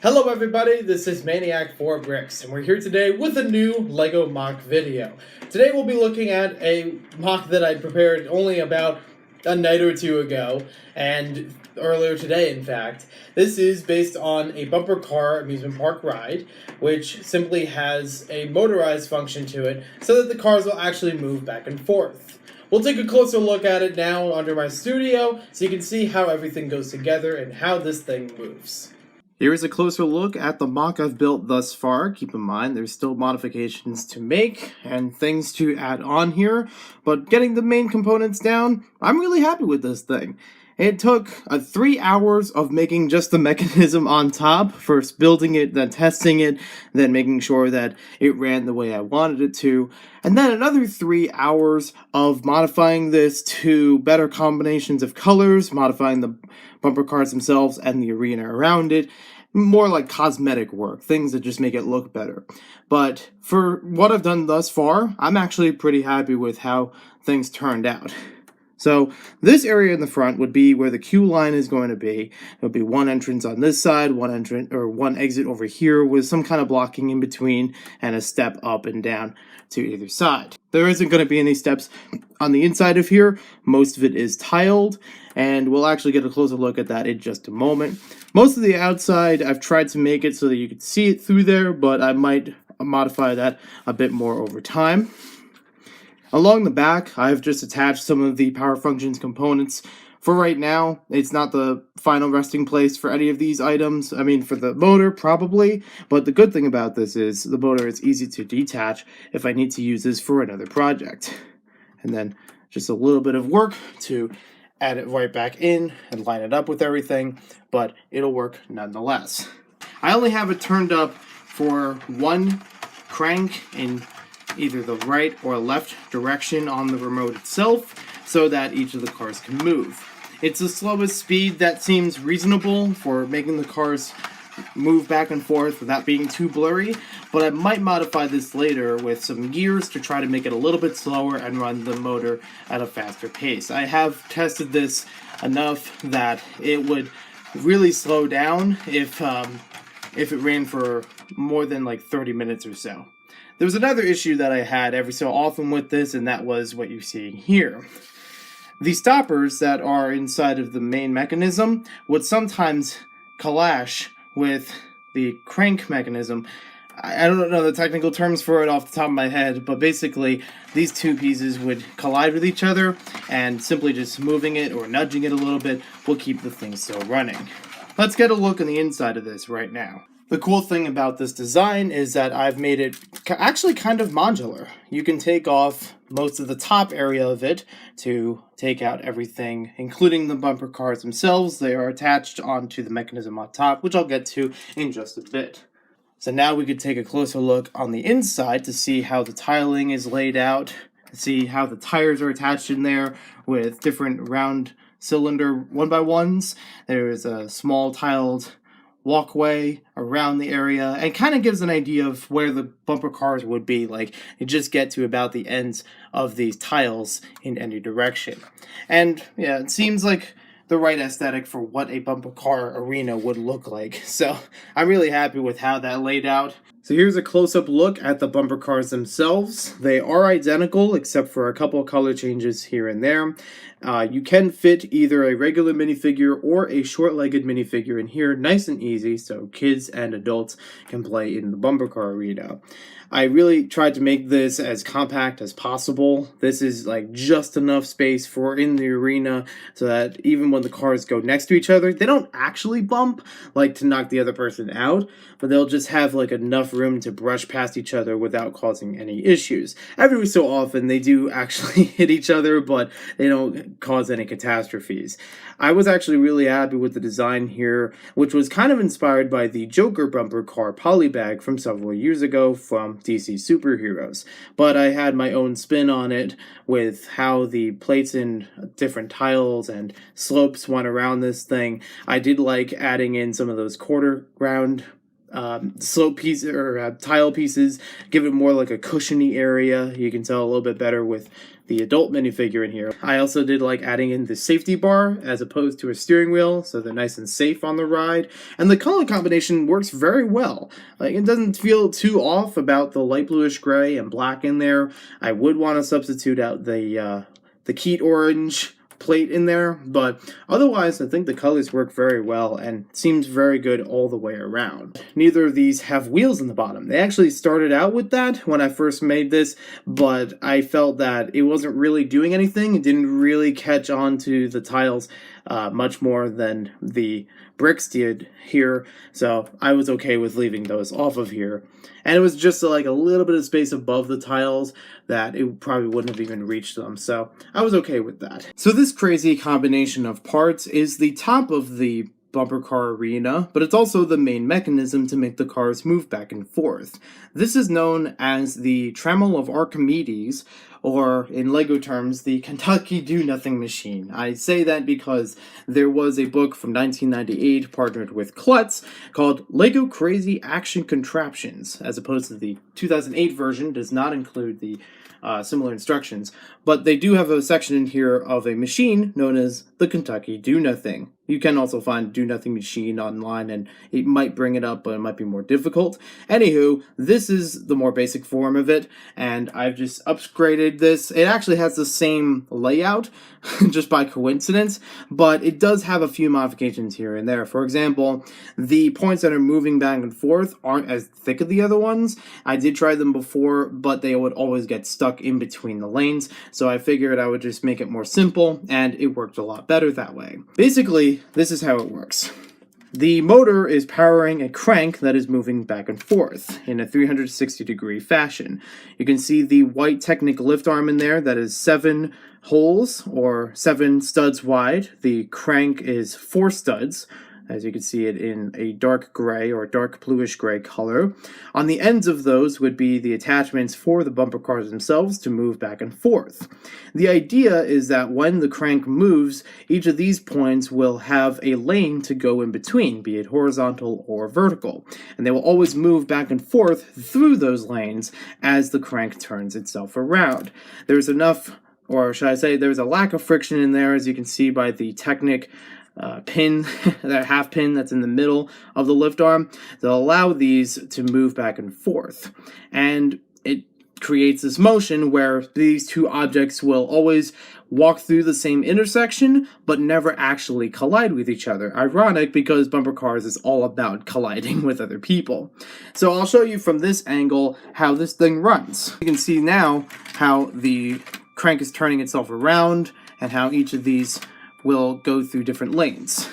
Hello everybody, this is Maniac4Bricks, and we're here today with a new LEGO MOC video. Today we'll be looking at a MOC that I prepared only about a night or two ago, and earlier today in fact. This is based on a bumper car amusement park ride, which simply has a motorized function to it so that the cars will actually move back and forth. We'll take a closer look at it now under my studio so you can see how everything goes together and how this thing moves. Here is a closer look at the MOC I've built thus far. Keep in mind, there's still modifications to make and things to add on here, but getting the main components down, I'm really happy with this thing. It took 3 hours of making just the mechanism on top, first building it, then testing it, then making sure that it ran the way I wanted it to, and then another 3 hours of modifying this to better combinations of colors, modifying the bumper cars themselves and the arena around it, more like cosmetic work, things that just make it look better. But for what I've done thus far, I'm actually pretty happy with how things turned out. So this area in the front would be where the queue line is going to be. There'll be one entrance on this side, one exit over here with some kind of blocking in between and a step up and down to either side. There isn't going to be any steps on the inside of here. Most of it is tiled, and we'll actually get a closer look at that in just a moment. Most of the outside, I've tried to make it so that you can see it through there, but I might modify that a bit more over time. Along the back, I've just attached some of the power functions components. For right now, it's not the final resting place for any of these items. I mean, for the motor, probably. But the good thing about this is the motor is easy to detach if I need to use this for another project. And then just a little bit of work to add it right back in and line it up with everything. But it'll work nonetheless. I only have it turned up for one crank in either the right or left direction on the remote itself so that each of the cars can move. It's the slowest speed that seems reasonable for making the cars move back and forth without being too blurry, but I might modify this later with some gears to try to make it a little bit slower and run the motor at a faster pace. I have tested this enough that it would really slow down if it ran for more than like 30 minutes or so. There was another issue that I had every so often with this, and that was what you're seeing here. The stoppers that are inside of the main mechanism would sometimes clash with the crank mechanism. I don't know the technical terms for it off the top of my head, but basically these two pieces would collide with each other, and simply just moving it or nudging it a little bit will keep the thing still running. Let's get a look on the inside of this right now. The cool thing about this design is that I've made it actually kind of modular. You can take off most of the top area of it to take out everything, including the bumper cars themselves. They are attached onto the mechanism on top, which I'll get to in just a bit. So now we could take a closer look on the inside to see how the tiling is laid out, see how the tires are attached in there with different round cylinder 1x1s. There is a small tiled walkway around the area and kind of gives an idea of where the bumper cars would be. Like, you just get to about the ends of these tiles in any direction. And yeah, it seems like the right aesthetic for what a bumper car arena would look like. So I'm really happy with how that laid out. So here's a close-up look at the bumper cars themselves. They are identical except for a couple of color changes here and there. You can fit either a regular minifigure or a short-legged minifigure in here, nice and easy, so kids and adults can play in the bumper car arena. I really tried to make this as compact as possible. This is like just enough space for in the arena so that even when the cars go next to each other, they don't actually bump like to knock the other person out, but they'll just have like enough room to brush past each other without causing any issues. Every so often they do actually hit each other, but they don't cause any catastrophes. I was actually really happy with the design here, which was kind of inspired by the Joker bumper car polybag from several years ago from DC Superheroes. But I had my own spin on it with how the plates and different tiles and slopes went around this thing. I did like adding in some of those quarter round slope piece or tile pieces, give it more like a cushiony area. You can tell a little bit better with the adult minifigure in here. I also did like adding in the safety bar as opposed to a steering wheel, so they're nice and safe on the ride. And the color combination works very well. Like, it doesn't feel too off about the light bluish gray and black in there. I would want to substitute out the Keat orange plate in there, but otherwise I think the colors work very well and seems very good all the way around. Neither of these have wheels in the bottom. They actually started out with that when I first made this, but I felt that it wasn't really doing anything. It didn't really catch on to the tiles much more than the bricks did here, so I was okay with leaving those off of here. And it was just like a little bit of space above the tiles that it probably wouldn't have even reached them, so I was okay with that. So this crazy combination of parts is the top of the bumper car arena, but it's also the main mechanism to make the cars move back and forth. This is known as the Tremble of Archimedes, or in LEGO terms, the Kentucky Do-Nothing Machine. I say that because there was a book from 1998 partnered with Klutz called LEGO Crazy Action Contraptions, as opposed to the 2008 version does not include the similar instructions, but they do have a section in here of a machine known as the Kentucky Do-Nothing. You can also find Do-Nothing Machine online, and it might bring it up, but it might be more difficult. Anywho, this is the more basic form of it, and I've just upgraded this. It actually has the same layout, just by coincidence, but it does have a few modifications here and there. For example, the points that are moving back and forth aren't as thick as the other ones. I did try them before, but they would always get stuck in between the lanes, so I figured I would just make it more simple, and it worked a lot better that way. Basically, this is how it works. The motor is powering a crank that is moving back and forth in a 360-degree fashion. You can see the white Technic lift arm in there that is 7 holes, or 7 studs wide. The crank is 4 studs, as you can see it in a dark gray or dark bluish gray color. On the ends of those would be the attachments for the bumper cars themselves to move back and forth. The idea is that when the crank moves, each of these points will have a lane to go in between, be it horizontal or vertical, and they will always move back and forth through those lanes as the crank turns itself around. There's enough, or should I say, there's a lack of friction in there, as you can see by the Technic pin, that half pin that's in the middle of the lift arm, to allow these to move back and forth. And it creates this motion where these two objects will always walk through the same intersection, but never actually collide with each other. Ironic, because bumper cars is all about colliding with other people. So I'll show you from this angle how this thing runs. You can see now how the crank is turning itself around and how each of these will go through different lanes.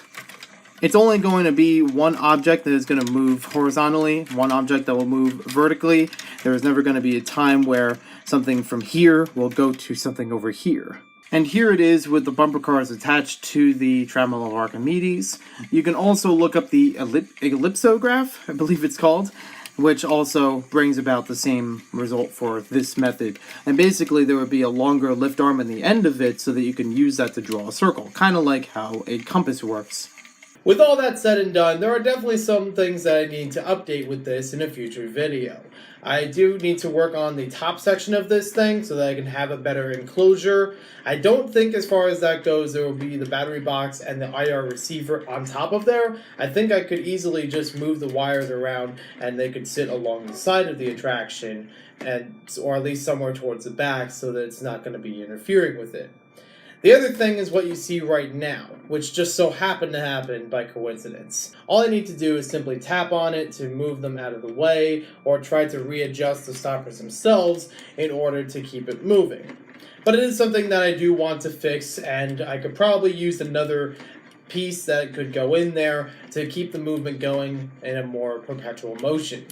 It's only going to be one object that is going to move horizontally, one object that will move vertically. There is never going to be a time where something from here will go to something over here. And here it is with the bumper cars attached to the Tremble of Archimedes. You can also look up the ellipsograph, I believe it's called, which also brings about the same result for this method. And basically there would be a longer lift arm in the end of it so that you can use that to draw a circle, kind of like how a compass works. With all that said and done, there are definitely some things that I need to update with this in a future video. I do need to work on the top section of this thing so that I can have a better enclosure. I don't think as far as that goes there will be the battery box and the IR receiver on top of there. I think I could easily just move the wires around and they could sit along the side of the attraction, or at least somewhere towards the back so that it's not going to be interfering with it. The other thing is what you see right now, which just so happened to happen by coincidence. All I need to do is simply tap on it to move them out of the way, or try to readjust the stoppers themselves in order to keep it moving. But it is something that I do want to fix, and I could probably use another piece that could go in there to keep the movement going in a more perpetual motion.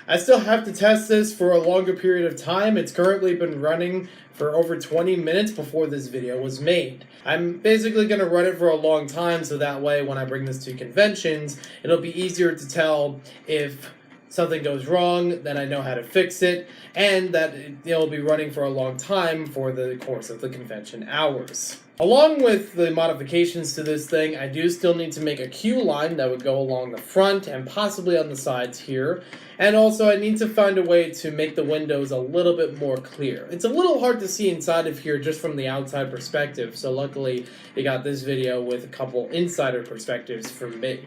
I still have to test this for a longer period of time. It's currently been running for over 20 minutes before this video was made. I'm basically going to run it for a long time so that way when I bring this to conventions, it'll be easier to tell if something goes wrong, then I know how to fix it, and that it'll be running for a long time for the course of the convention hours. Along with the modifications to this thing, I do still need to make a queue line that would go along the front and possibly on the sides here. And also I need to find a way to make the windows a little bit more clear. It's a little hard to see inside of here just from the outside perspective, so luckily you got this video with a couple insider perspectives from me.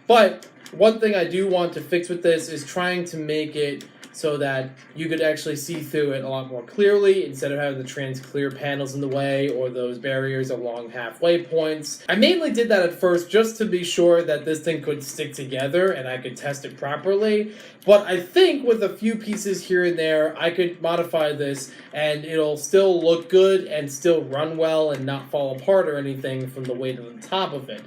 But one thing I do want to fix with this is trying to make it so that you could actually see through it a lot more clearly instead of having the trans clear panels in the way or those barriers along halfway points. I mainly did that at first just to be sure that this thing could stick together and I could test it properly, but I think with a few pieces here and there I could modify this and it'll still look good and still run well and not fall apart or anything from the weight of the top of it,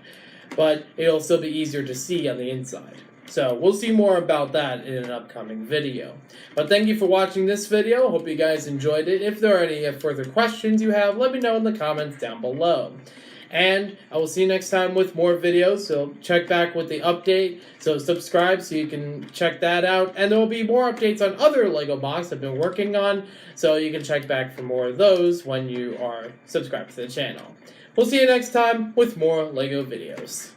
but it'll still be easier to see on the inside. So we'll see more about that in an upcoming video. But thank you for watching this video. Hope you guys enjoyed it. If there are any further questions you have, let me know in the comments down below. And I will see you next time with more videos, so check back with the update. So subscribe so you can check that out. And there will be more updates on other LEGO MOCs I've been working on, so you can check back for more of those when you are subscribed to the channel. We'll see you next time with more LEGO videos.